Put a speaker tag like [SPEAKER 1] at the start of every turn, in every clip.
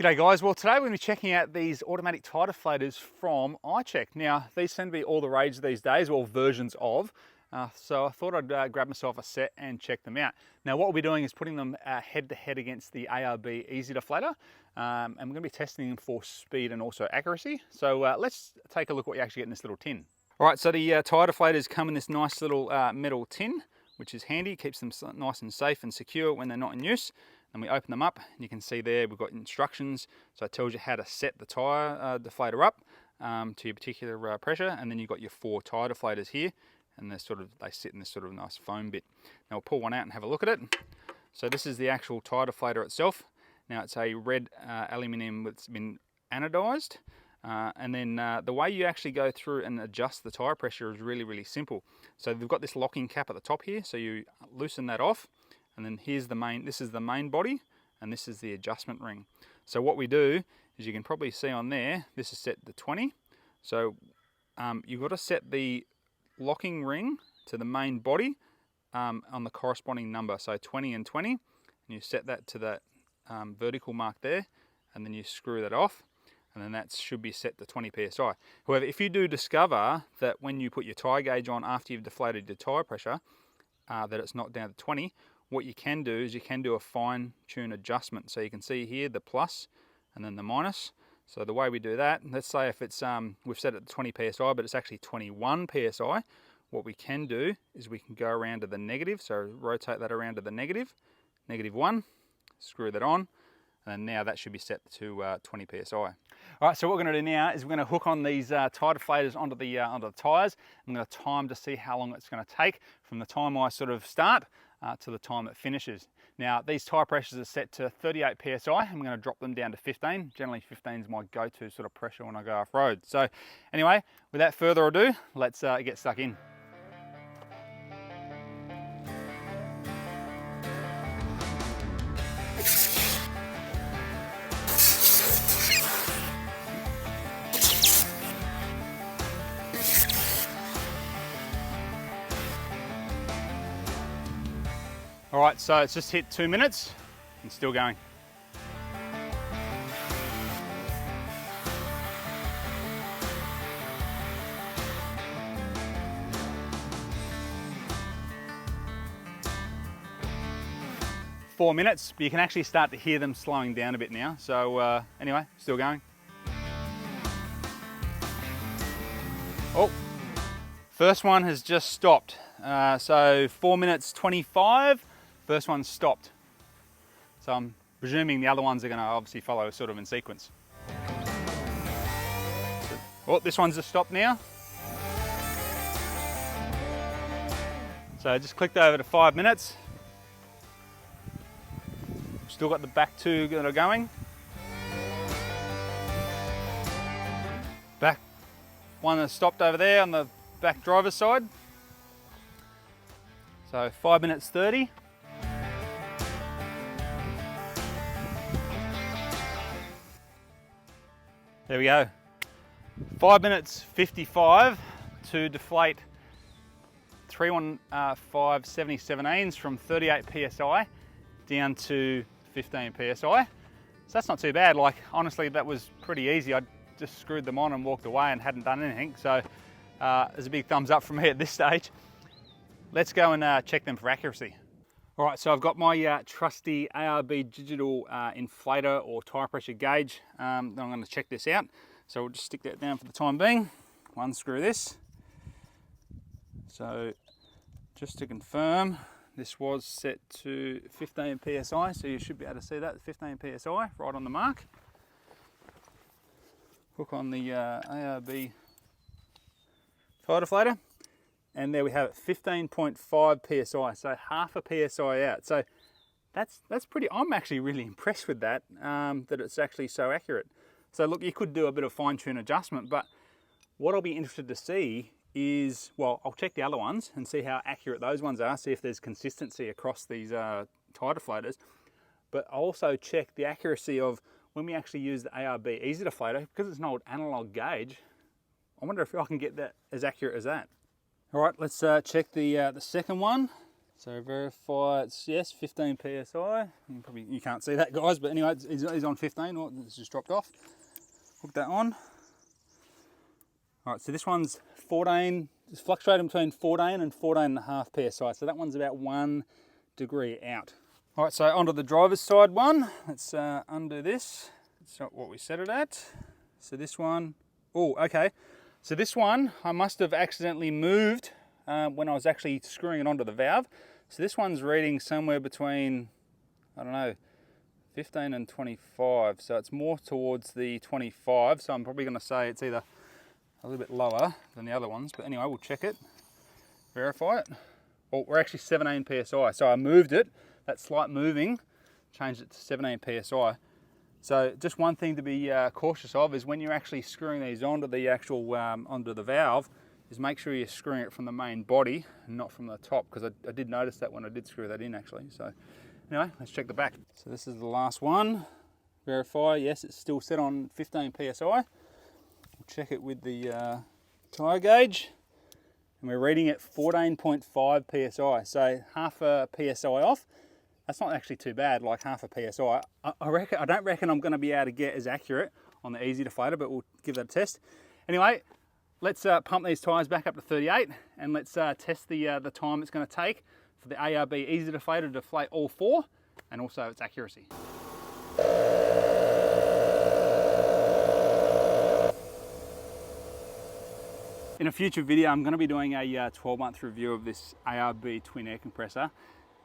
[SPEAKER 1] G'day guys, well today we're going to be checking out these automatic tire deflators from iCheck. Now these seem to be all the rage these days, or versions of, so I thought I'd grab myself a set and check them out. Now what we'll be doing is putting them head to head against the ARB EZ Delfate, and we're going to be testing them for speed and also accuracy. So let's take a look at what you actually get in this little tin. Alright, so the tire deflators come in this nice little metal tin, which is handy, keeps them nice and safe and secure when they're not in use. And we open them up, and you can see there we've got instructions, so it tells you how to set the tyre deflator up to your particular pressure, and then you've got your 4 tyre deflators here, and they sit in this sort of nice foam bit. Now we'll pull one out and have a look at it. So this is the actual tyre deflator itself. Now it's a red aluminium that's been anodized, and then the way you actually go through and adjust the tyre pressure is really simple. So we've got this locking cap at the top here, so you loosen that off. And then here's the main, this is the main body, and this is the adjustment ring. So what we do is, you can probably see on there, this is set to 20. So you've got to set the locking ring to the main body on the corresponding number. So 20 and 20, and you set that to that vertical mark there, and then you screw that off, and then that should be set to 20 psi. However, if you do discover that when you put your tyre gauge on after you've deflated your tyre pressure, that it's not down to 20, what you can do is you can do a fine tune adjustment. So you can see here the plus and then the minus. So the way we do that, let's say if it's we've set it to 20 psi, but it's actually 21 psi, what we can do is we can go around to the negative. So rotate that around to the negative, -1, screw that on, and now that should be set to 20 psi. All right, so what we're going to do now is we're going to hook on these tyre deflators onto the tyres. I'm going to time to see how long it's going to take from the time I sort of start to the time it finishes. Now these tyre pressures are set to 38 psi. I'm going to drop them down to 15. Generally 15 is my go-to sort of pressure when I go off-road. So anyway, without further ado, let's get stuck in. All right, so it's just hit 2 minutes and still going. Four minutes, but you can actually start to hear them slowing down a bit now. So anyway, still going. Oh, first one has just stopped. So 4 minutes 25. First one stopped. So I'm presuming the other ones are going to obviously follow sort of in sequence. Oh, this one's just stopped now. So I just clicked over to 5 minutes. Still got the back 2 that are going. Back one that stopped over there on the back driver's side. So 5 minutes 30. There we go. 5 minutes 55 to deflate 315/77 from 38 psi down to 15 psi. So that's not too bad. Like honestly, that was pretty easy. I just screwed them on and walked away and hadn't done anything. So there's a big thumbs up from me at this stage. Let's go and check them for accuracy. All right, so I've got my trusty ARB digital inflator or tyre pressure gauge. I'm going to check this out. So we'll just stick that down for the time being. Unscrew this. So just to confirm, this was set to 15 psi, so you should be able to see that, 15 psi, right on the mark. Hook on the ARB tyre deflator. And there we have it, 15.5 psi, so half a psi out. So that's pretty, I'm actually really impressed with that, that it's actually so accurate. So look, you could do a bit of fine-tune adjustment, but what I'll be interested to see is, well, I'll check the other ones and see how accurate those ones are, see if there's consistency across these tyre deflators. But I'll also check the accuracy of when we actually use the ARB EZ Delfate, because it's an old analog gauge. I wonder if I can get that as accurate as that. All right, let's check the second one. So verify it's, yes, 15 PSI. You can't see that, guys, but anyway, he's on 15. Oh, it's just dropped off. Hook that on. All right, so this one's 14, it's fluctuating between 14 and 14.5 PSI. So that one's about 1 degree out. All right, so onto the driver's side one. Let's undo this. It's not what we set it at. So this one, oh, okay. So this one, I must have accidentally moved when I was actually screwing it onto the valve. So this one's reading somewhere between, I don't know, 15 and 25. So it's more towards the 25. So I'm probably going to say it's either a little bit lower than the other ones. But anyway, we'll check it, verify it. Oh, we're actually 17 PSI. So I moved it, that slight moving, changed it to 17 PSI. So just one thing to be cautious of is when you're actually screwing these onto the actual, onto the valve, is make sure you're screwing it from the main body and not from the top, because I did notice that when I did screw that in actually. So anyway, let's check the back. So this is the last one. Verify, yes, it's still set on 15 PSI. We'll check it with the tyre gauge, and we're reading at 14.5 PSI. So half a PSI off. That's not actually too bad, like half a PSI. I don't reckon I'm gonna be able to get as accurate on the EZ Delfator, but we'll give that a test. Anyway, let's pump these tyres back up to 38, and let's test the time it's going to take for the ARB EZ Delfate to deflate all four, and also its accuracy. In a future video, I'm going to be doing a 12-month review of this ARB twin air compressor,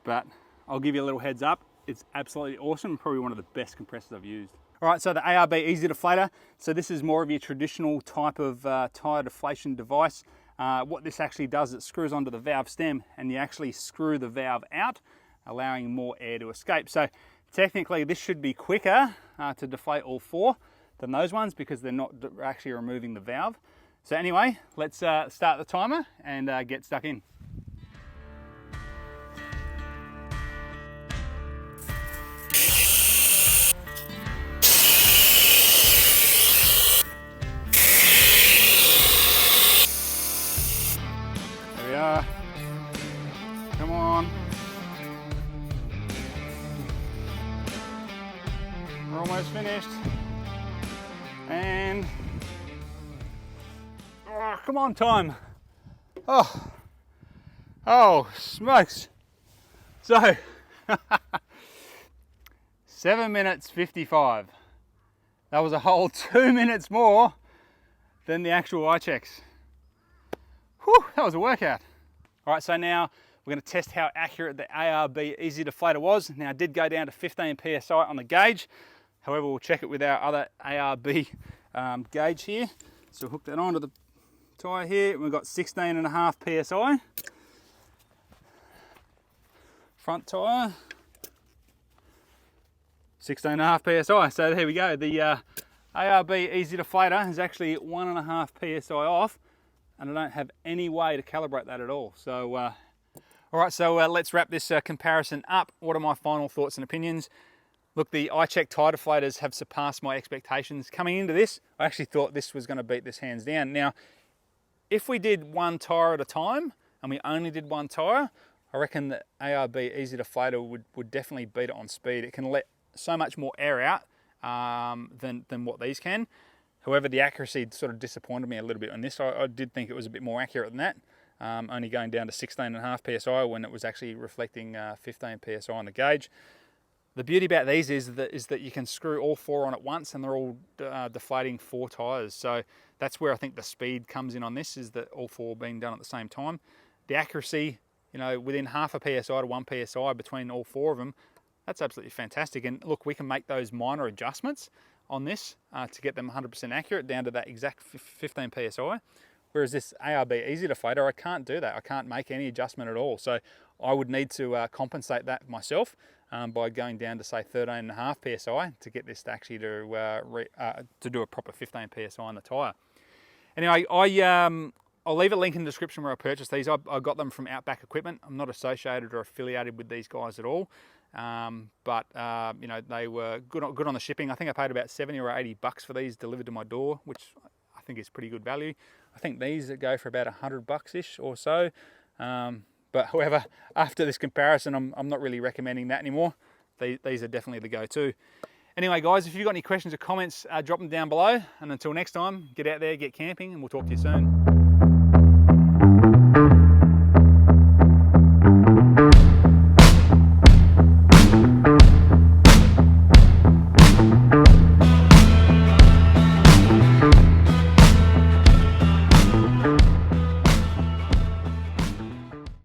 [SPEAKER 1] but I'll give you a little heads up. It's absolutely awesome, probably one of the best compressors I've used. All right, so the ARB EZ Delfate. So this is more of your traditional type of tyre deflation device. What this actually does, it screws onto the valve stem and you actually screw the valve out, allowing more air to escape. So technically this should be quicker to deflate all four than those ones because they're not actually removing the valve. So anyway, let's start the timer and get stuck in. Come on. We're almost finished. And oh, come on, time. Oh, smokes. So 7 minutes 55. That was a whole 2 minutes more than the actual iChecks. Whew, that was a workout. All right, so now we're going to test how accurate the ARB EZ Delfate was. Now, I did go down to 15 PSI on the gauge. However, we'll check it with our other ARB gauge here. So hook that onto the tyre here. We've got 16.5 PSI. Front tyre, 16.5 PSI. So there we go. The ARB EZ Delfate is actually 1.5 PSI off, and I don't have any way to calibrate that at all. So, all right, so let's wrap this comparison up. What are my final thoughts and opinions? Look, the iCheck tyre deflators have surpassed my expectations. Coming into this, I actually thought this was going to beat this hands down. Now, if we did one tyre at a time, and we only did one tyre, I reckon the ARB EZ Delfate would definitely beat it on speed. It can let so much more air out than what these can. However, the accuracy sort of disappointed me a little bit on this. I did think it was a bit more accurate than that, only going down to 16.5 PSI when it was actually reflecting 15 PSI on the gauge. The beauty about these is that you can screw all four on at once and they're all deflating 4 tyres. So that's where I think the speed comes in on this, is that all 4 being done at the same time. The accuracy, you know, within half a PSI to 1 PSI between all 4 of them, that's absolutely fantastic. And look, we can make those minor adjustments on this to get them 100% accurate down to that exact 15 PSI. Whereas this ARB EZ Delfate, I can't do that. I can't make any adjustment at all. So I would need to compensate that myself by going down to say 13.5 PSI to get this to actually to do a proper 15 PSI on the tyre. Anyway, I'll leave a link in the description where I purchased these. I got them from Outback Equipment. I'm not associated or affiliated with these guys at all. But you know, they were good on the shipping. I think I paid about 70 or 80 bucks for these delivered to my door, which I think is pretty good value. I think these go for about 100 bucks ish or so. But however, after this comparison, I'm not really recommending that anymore. These are definitely the go-to. Anyway, guys, if you've got any questions or comments, drop them down below. And until next time, get out there, get camping, and we'll talk to you soon.